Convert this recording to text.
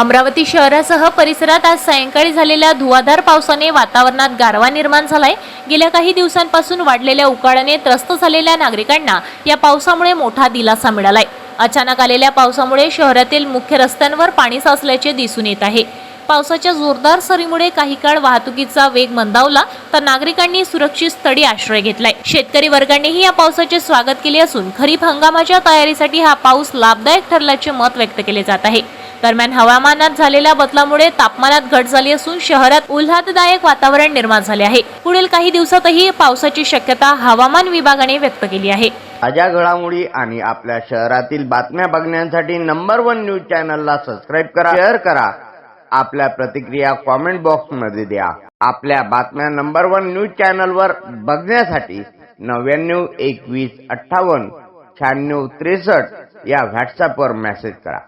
अमरावती शहरासह परिसरात आज सायंकाळी झालेल्या धुवाधार पावसाने वातावरणात गारवा निर्माण झालाय। गेल्या काही दिवसांपासून वाढलेल्या उकाड्याने त्रस्त झालेल्या नागरिकांना या पावसामुळे मोठा दिलासा मिळालाय। अचानक आलेल्या पावसामुळे शहरातील मुख्य रस्त्यांवर पाणी साचल्याचे दिसून येत आहे। पावसाच्या जोरदार सरीमुळे काही काळ वाहतुकीचा वेग मंदावला तर नागरिकांनी सुरक्षित स्थळी आश्रय घेतलाय। शेतकरी वर्गानेही या पावसाचे स्वागत केले असून खरीप हंगामाच्या तयारीसाठी हा पाऊस लाभदायक ठरल्याचे मत व्यक्त केले जात आहे। दरम्यान हवामानात झालेल्या बदलामुळे तापमानात घट झाली असून शहरात उल्हाददायक वातावरण निर्माण झाले आहे। पुढील काही दिवसातही पावसाची शक्यता हवामान विभागाने व्यक्त केली आहे। ताज्या घडामोडी आणि आपल्या शहरातील बातम्या बघण्यासाठी नंबर 1 न्यूज चॅनलला सबस्क्राइब करा, शेअर करा, आपल्या प्रतिक्रिया कमेंट बॉक्स मध्ये द्या। आपल्या बातम्या नंबर 1 न्यूज चॅनलवर बघण्यासाठी 99 21 58 96 63 या व्हॉट्सअपवर मेसेज करा।